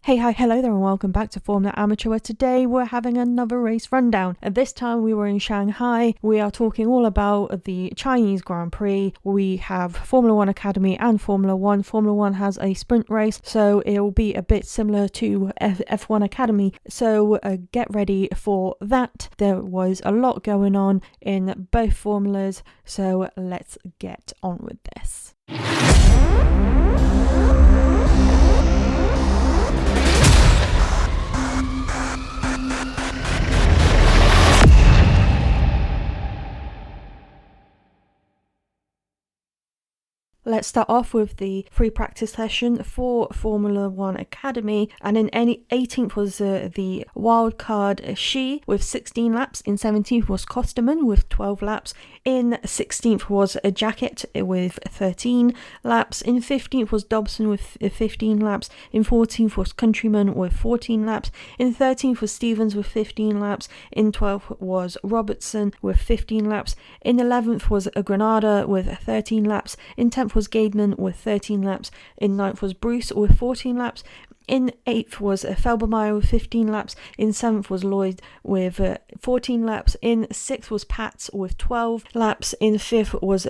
Hey, hi, hello there and welcome back to Formula Amateur, where today we're having another race rundown. At this time we were in Shanghai. We are talking all about the Chinese Grand Prix. We have Formula 1 Academy and Formula 1. Formula 1 has a sprint race, so it will be a bit similar to F1 Academy. So get ready for that. There was a lot going on in both formulas, so let's get on with this. Let's start off with the free practice session for Formula 1 Academy, and in 18th was the wildcard Shi with 16 laps, in 17th was Kosterman with 12 laps, in 16th was a Jacket with 13 laps, in 15th was Dobson with 15 laps, in 14th was Countryman with 14 laps, in 13th was Stevens with 15 laps, in 12th was Robertson with 15 laps, in 11th was Granada with 13 laps, in 10th was Gaidman with 13 laps, in 9th was Bruce with 14 laps, in 8th was Felbermeyer with 15 laps, in 7th was Lloyd with 14 laps, in 6th was Pats with 12 laps, in 5th was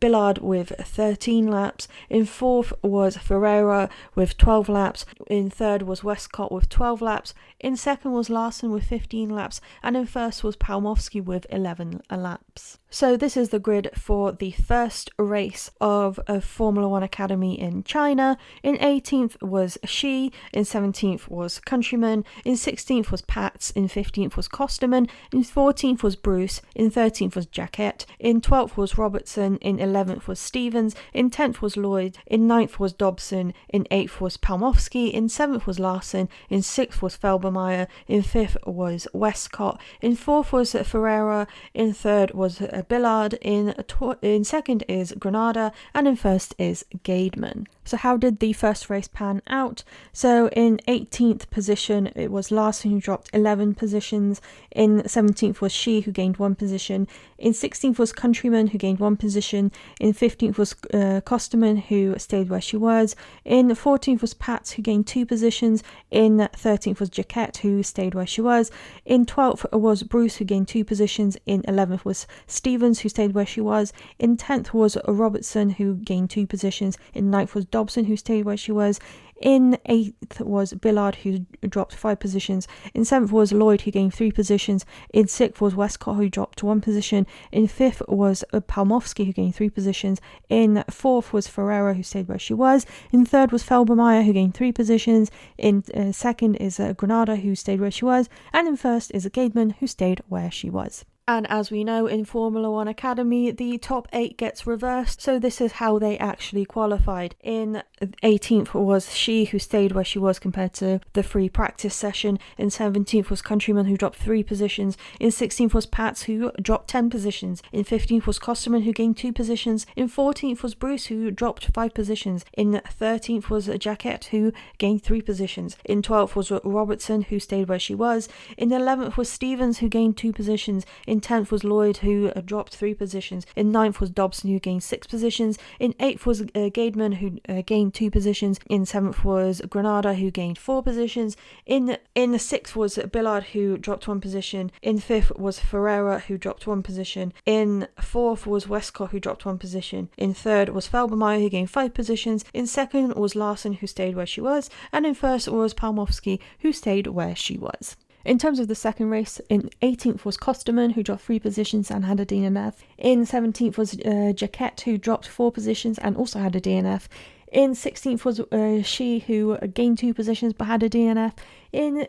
Billard with 13 laps, in 4th was Ferreira with 12 laps, in 3rd was Westcott with 12 laps, in 2nd was Larson with 15 laps, and in 1st was Palmowski with 11 laps. So this is the grid for the first race of Formula 1 Academy in China. In 18th was Shi, in 17th was Countryman, in 16th was Pats, in 15th was Kosterman, in 14th was Bruce, in 13th was Jacket, in 12th was Robertson, in 11th was Stevens, in 10th was Lloyd, in 9th was Dobson, in 8th was Palmowski, in 7th was Larson, in 6th was Felbermeyer, in 5th was Westcott, in 4th was Ferreira, in 3rd was Billard, in 2nd is Granada, and in 1st is Gaidman. So how did the first race pan out? So in 18th position it was Larson who dropped 11 positions, in 17th was Shi who gained 1 position, in 16th was Countryman who gained 1 position, in 15th was Kosterman who stayed where she was, in 14th was Pats who gained 2 positions, in 13th was Jaquette who stayed where she was, in 12th was Bruce who gained 2 positions, in 11th was Stevens who stayed where she was, in 10th was Robertson who gained 2 positions, in 9th was Dobson who stayed where she was, in 8th was Billard who dropped 5 positions, in 7th was Lloyd who gained 3 positions, in 6th was Westcott who dropped 1 position, in 5th was Palmowski who gained 3 positions, in 4th was Ferreira who stayed where she was, in 3rd was Felbermeyer who gained 3 positions, in 2nd is Granada who stayed where she was, and in 1st is Gaidman who stayed where she was. And as we know, in Formula 1 Academy, the top 8 gets reversed, so this is how they actually qualified. In 18th was Shi, who stayed where she was compared to the free practice session. In 17th was Countryman, who dropped 3 positions. In 16th was Pats, who dropped 10 positions. In 15th was Kosterman, who gained 2 positions. In 14th was Bruce, who dropped 5 positions. In 13th was Jaquette, who gained 3 positions. In 12th was Robertson, who stayed where she was. In 11th was Stevens, who gained 2 positions. In 10th was Lloyd, who dropped 3 positions. In 9th was Dobson, who gained 6 positions. In 8th was Gaidman, who gained 2 positions. In 7th was Granada, who gained 4 positions. In 6th was Billard, who dropped 1 position. In 5th was Ferreira, who dropped 1 position. In 4th was Westcott, who dropped 1 position. In 3rd was Felbermeyer, who gained 5 positions. In 2nd was Larson, who stayed where she was. And in 1st was Palmowski, who stayed where she was. In terms of the second race, in 18th was Kosterman, who dropped 3 positions and had a DNF. In 17th was Jaquette, who dropped 4 positions and also had a DNF. In 16th was Shi, who gained 2 positions but had a DNF. In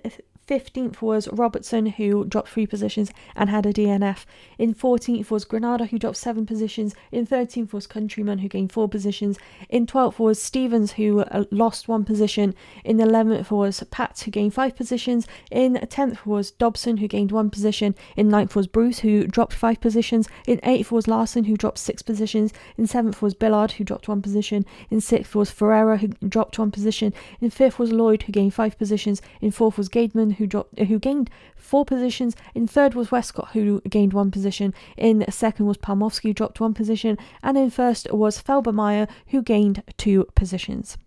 15th was Robertson, who dropped 3 positions and had a DNF. In 14th was Granada, who dropped 7 positions. In 13th was Countryman, who gained 4 positions. In 12th was Stevens, who lost 1 position. In 11th was Pats, who gained 5 positions. In 10th was Dobson, who gained 1 position. In 9th was Bruce, who dropped 5 positions. In 8th was Larson, who dropped 6 positions. In 7th was Billard, who dropped 1 position. In 6th was Ferreira, who dropped 1 position. In 5th was Lloyd, who gained 5 positions. In 4th was Gaidman, who gained 4 positions. In 3rd was Westcott, who gained 1 position. In 2nd was Palmowski, who dropped 1 position. And in 1st was Felbermeyer, who gained 2 positions.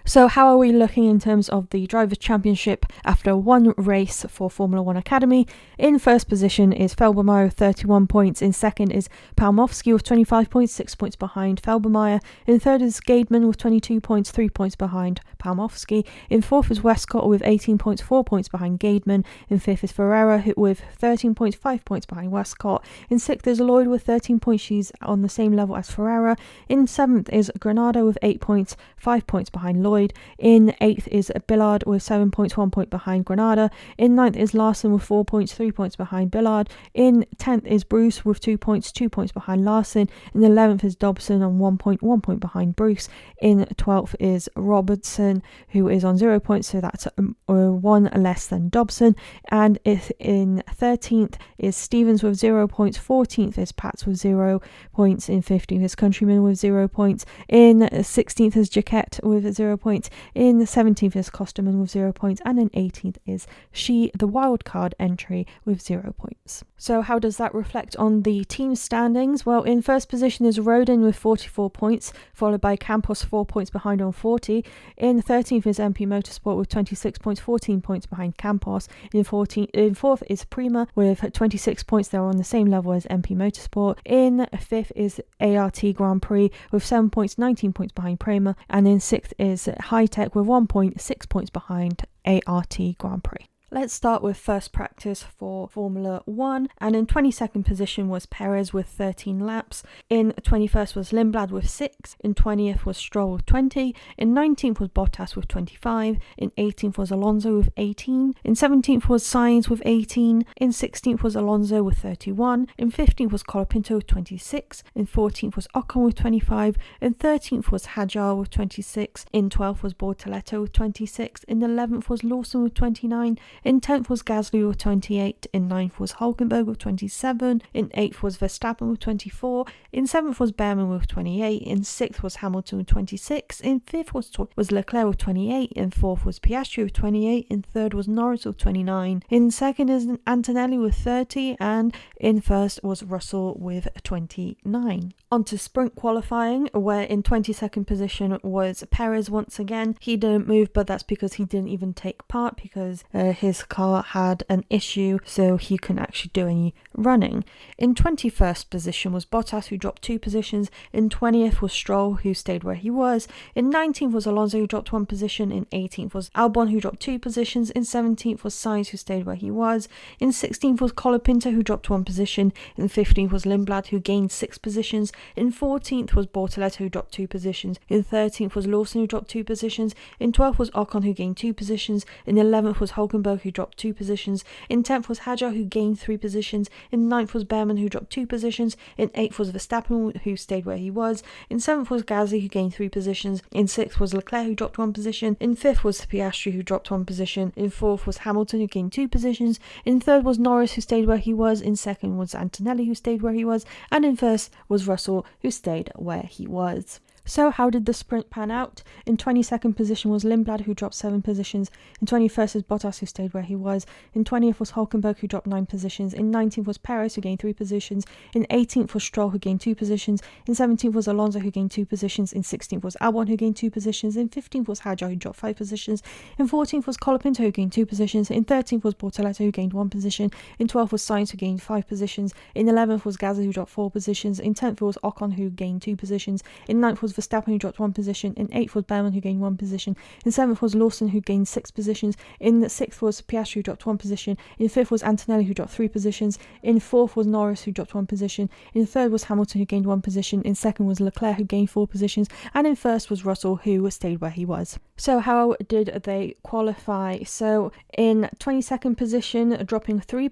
So how are we looking in terms of the Drivers' Championship after one race for Formula 1 Academy? In first position is Felbermeyer with 31 points. In second is Palmowski with 25 points, 6 points behind Felbermeyer. In third is Gademan with 22 points, 3 points behind Palmowski. In fourth is Westcott with 18 points, 4 points behind Gademan. In fifth is Ferreira with 13 points, 5 points behind Westcott. In sixth is Lloyd with 13 points. She's on the same level as Ferreira. In seventh is Granado with 8 points, 5 points behind Lloyd. In 8th is Billard with 7 points, 1 point behind Granada. In 9th is Larson with 4 points, 3 points behind Billard. In 10th is Bruce with 2 points, 2 points behind Larson. In 11th is Dobson on 1 point, 1 point behind Bruce. In 12th is Robertson, who is on 0 points, so that's 1 less than Dobson. And in 13th is Stevens with 0 points. 14th is Pats with 0 points. In 15th is Countryman with 0 points. In 16th is Jaquette with 0 points. In 17th is Costerman with 0 points, and in 18th is the wildcard entry with 0 points. So how does that reflect on the team standings? Well, in first position is Rodin with 44 points, followed by Campos 4 points behind on 40. In 13th is MP Motorsport with 26 points, 14 points behind Campos. In 4th is Prima with 26 points. They're on the same level as MP Motorsport. In 5th is ART Grand Prix with 7 points, 19 points behind Prima. And in 6th is High Tech with 1 point, 6 points behind ART Grand Prix. Let's start with first practice for Formula 1, and in 22nd position was Perez with 13 laps. In 21st was Lindblad with 6. In 20th was Stroll with 20. In 19th was Bottas with 25. In 18th was Alonso with 18. In 17th was Sainz with 18. In 16th was Alonso with 31. In 15th was Colapinto with 26. In 14th was Ocon with 25. In 13th was Hadjar with 26. In 12th was Bortoleto with 26. In 11th was Lawson with 29. In 10th was Gasly with 28, in 9th was Hulkenberg with 27, in 8th was Verstappen with 24, in 7th was Behrman with 28, in 6th was Hamilton with 26, in 5th was Leclerc with 28, in 4th was Piastri with 28, in 3rd was Norris with 29, in 2nd is Antonelli with 30, and in 1st was Russell with 29. On to sprint qualifying, where in 22nd position was Perez once again. He didn't move, but that's because he didn't even take part because his car had an issue, so he couldn't actually do any running. In 21st position was Bottas, who dropped 2 positions. In 20th was Stroll, who stayed where he was. In 19th was Alonso, who dropped 1 position. In 18th was Albon, who dropped 2 positions. In 17th was Sainz, who stayed where he was. In 16th was Colapinto, who dropped 1 position. In 15th was Lindblad, who gained 6 positions. In 14th was Bortoleto, who dropped 2 positions. In 13th was Lawson, who dropped 2 positions. In 12th was Ocon, who gained 2 positions. In 11th was Hulkenberg, who dropped 2 positions. In 10th was Hadjar, who gained 3 positions. In 9th was Behrman, who dropped 2 positions. In 8th was Verstappen, who stayed where he was. In 7th was Gasly, who gained 3 positions. In 6th was Leclerc, who dropped 1 position. In 5th was Piastri, who dropped 1 position. In 4th was Hamilton, who gained 2 positions. In 3rd was Norris, who stayed where he was. In 2nd was Antonelli, who stayed where he was. And in 1st was Russell, who stayed where he was. So how did the sprint pan out? In 22nd position was Lindblad, who dropped 7 positions. In 21st is Bottas, who stayed where he was. In 20th was Hulkenberg, who dropped 9 positions. In 19th was Perez, who gained 3 positions. In 18th was Stroll, who gained 2 positions. In 17th was Alonso, who gained 2 positions. In 16th was Albon, who gained 2 positions. In 15th was Hadjar, who dropped 5 positions. In 14th was Colapinto, who gained 2 positions. In 13th was Bortoleto, who gained 1 position. In 12th was Sainz, who gained 5 positions. In 11th was Gasly, who dropped 4 positions. In 10th was Ocon, who gained 2 positions. In 9th was Verstappen, who dropped 1 position. In 8th was Behrman, who gained 1 position. In 7th was Lawson, who gained 6 positions. In 6th was Piastri, who dropped 1 position. In 5th was Antonelli, who dropped 3 positions. In 4th was Norris, who dropped 1 position. In 3rd was Hamilton, who gained 1 position. In 2nd was Leclerc, who gained 4 positions. And in 1st was Russell, who stayed where he was. So how did they qualify? So in 22nd position, dropping 3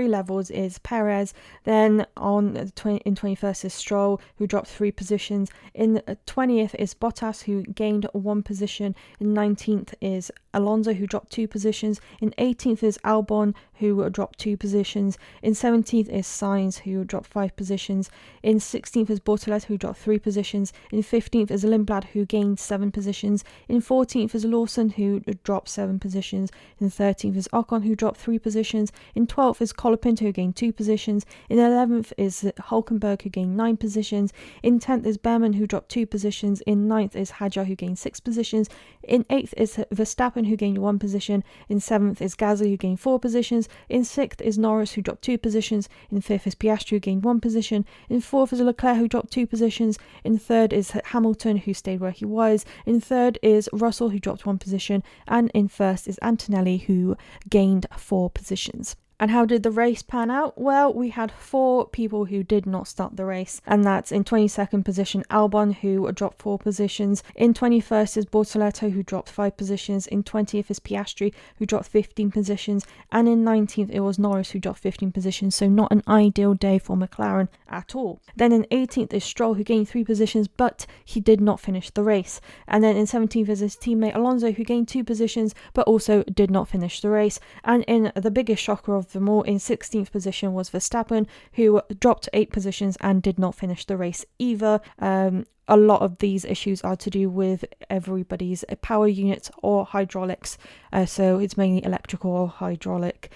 levels is Perez. Then in 21st is Stroll, who dropped 3 positions. In 20th is Bottas, who gained 1 position. In 19th is Alonso, who dropped 2 positions. In 18th is Albon, who dropped 2 positions. In 17th is Sainz, who dropped 5 positions. In 16th is Bortoleto, who dropped 3 positions. In 15th is Lindblad, who gained 7 positions. In 14th is Lawson, who dropped 7 positions. In 13th is Ocon, who dropped 3 positions. In 12th is Colapinto, who gained 2 positions. In 11th is Hulkenberg, who gained 9 positions. In 10th is Behrman, who dropped 2 positions. In 9th is Hadjar, who gained 6 positions. In 8th is Verstappen, who gained 1 position. In 7th is Gasly, who gained 4 positions. In 6th is Norris, who dropped 2 positions. In 5th is Piastri, who gained 1 position. In 4th is Leclerc, who dropped 2 positions. In 3rd is Hamilton, who stayed where he was. In 3rd is Russell, who dropped 1 position. And in 1st is Antonelli, who gained 4 positions. And how did the race pan out? Well, we had 4 people who did not start the race, and that's in 22nd position Albon, who dropped 4 positions. In 21st is Bortoleto, who dropped 5 positions. In 20th is Piastri, who dropped 15 positions. And in 19th it was Norris, who dropped 15 positions, so not an ideal day for McLaren at all. Then in 18th is Stroll, who gained 3 positions, but he did not finish the race. And then in 17th is his teammate Alonso, who gained 2 positions, but also did not finish the race. And in the biggest shocker of them all, in 16th position was Verstappen, who dropped 8 positions and did not finish the race either. A lot of these issues are to do with everybody's power units or hydraulics, so it's mainly electrical or hydraulic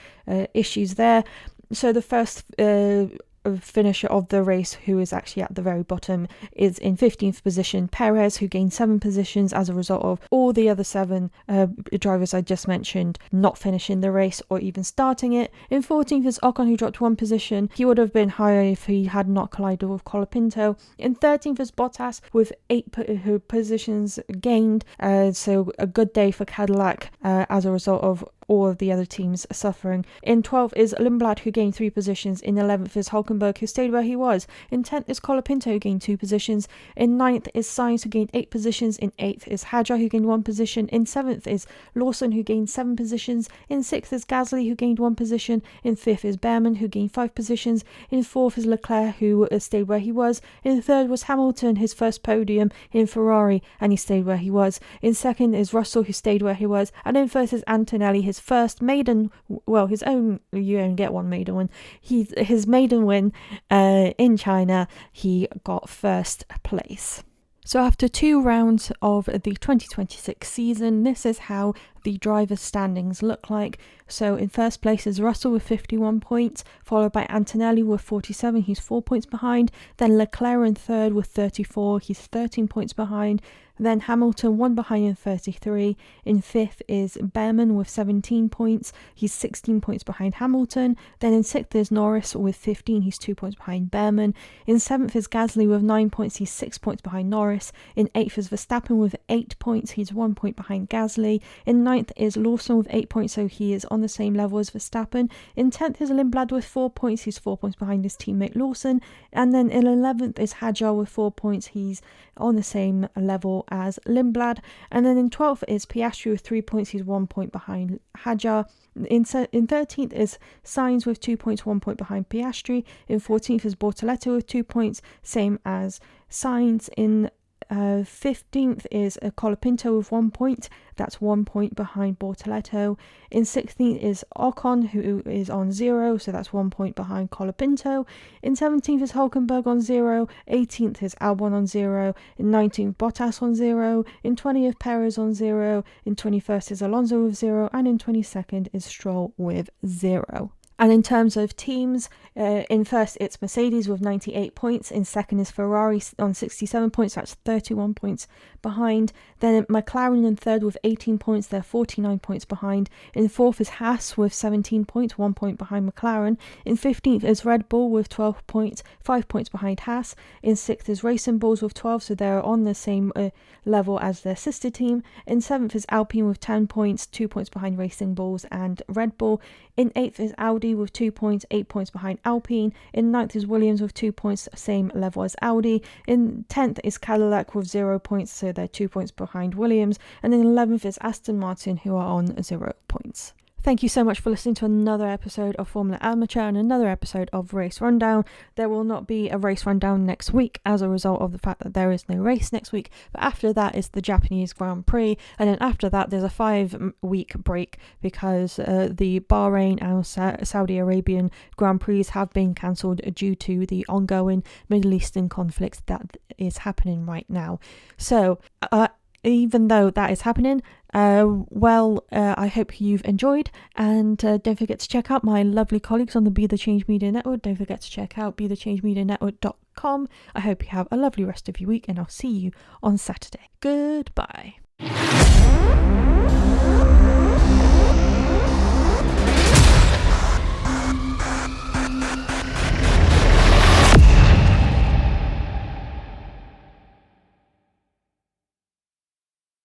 issues there. So the first finisher of the race, who is actually at the very bottom, is in 15th position Perez, who gained 7 positions as a result of all the other 7 drivers I just mentioned not finishing the race or even starting it. In 14th is Ocon, who dropped 1 position. He would have been higher if he had not collided with Colapinto. In 13th is Bottas with 8 positions gained, so a good day for Cadillac as a result of all of the other teams suffering. In 12th is Lindblad, who gained 3 positions. In 11th is Hulkenberg, who stayed where he was. In 10th is Colapinto, who gained 2 positions. In 9th is Sainz, who gained 8 positions. In 8th is Hadjar, who gained 1 position. In 7th is Lawson, who gained 7 positions. In 6th is Gasly, who gained 1 position. In 5th is Behrman, who gained 5 positions. In 4th is Leclerc, who stayed where he was. In 3rd was Hamilton, his first podium in Ferrari, and he stayed where he was. In 2nd is Russell, who stayed where he was. And in 1st is Antonelli, his first maiden, well, his own, you only get one maiden win. His maiden win in China, he got 1st place. So after 2 rounds of the 2026 season, this is how the driver standings look like. So in first place is Russell with 51 points, followed by Antonelli with 47, he's 4 points behind. Then Leclerc in 3rd with 34, he's 13 points behind. Then Hamilton 1 behind in 33. In 5th is Behrman with 17 points. He's 16 points behind Hamilton. Then in 6th is Norris with 15. He's 2 points behind Behrman. In 7th is Gasly with 9 points. He's 6 points behind Norris. In 8th is Verstappen with 8 points. He's 1 point behind Gasly. In 9th is Lawson with 8 points, so he is on the same level as Verstappen. In 10th is Lindblad with 4 points. He's 4 points behind his teammate Lawson. And then in 11th is Hadjar with 4 points. He's on the same level as Lindblad. And then in 12th is Piastri with 3 points. He's 1 point behind Hadjar. In 13th is Sainz with 2 points, 1 point behind Piastri. In 14th is Bortoleto with 2 points, same as Sainz. In 15th is Colapinto with 1 point, that's 1 point behind Bortoleto. In 16th is Ocon, who is on 0, so that's 1 point behind Colapinto. In 17th is Hulkenberg on 0. 18th is Albon on 0. In 19th, Bottas on 0. In 20th, Perez on 0. In 21st is Alonso with 0. And in 22nd is Stroll with 0. And in terms of teams, in first it's Mercedes with 98 points. In second is Ferrari on 67 points. That's 31 points behind. Then McLaren in third with 18 points. They're 49 points behind. In fourth is Haas with 17 points, 1 point behind McLaren. In 15th is Red Bull with 12 points, 5 points behind Haas. In sixth is Racing Bulls with 12, so they're on the same level as their sister team. In seventh is Alpine with 10 points, 2 points behind Racing Bulls and Red Bull. In 8th is Audi with 2 points, 8 points behind Alpine. In 9th is Williams with 2 points, same level as Audi. In 10th is Cadillac with 0 points, so they're 2 points behind Williams. And in 11th is Aston Martin, who are on 0 points. Thank you so much for listening to another episode of Formula Amateur and another episode of Race Rundown. There will not be a race rundown next week as a result of the fact that there is no race next week, but after that is the Japanese Grand Prix, and then after that there's a 5-week break because the Bahrain and Saudi Arabian Grand Prix have been cancelled due to the ongoing Middle Eastern conflict that is happening right now. So even though that is happening, I hope you've enjoyed, and don't forget to check out my lovely colleagues on the Be The Change Media Network. Don't forget to check out BeTheChangeMediaNetwork.com. I hope you have a lovely rest of your week, and I'll see you on Saturday. Goodbye.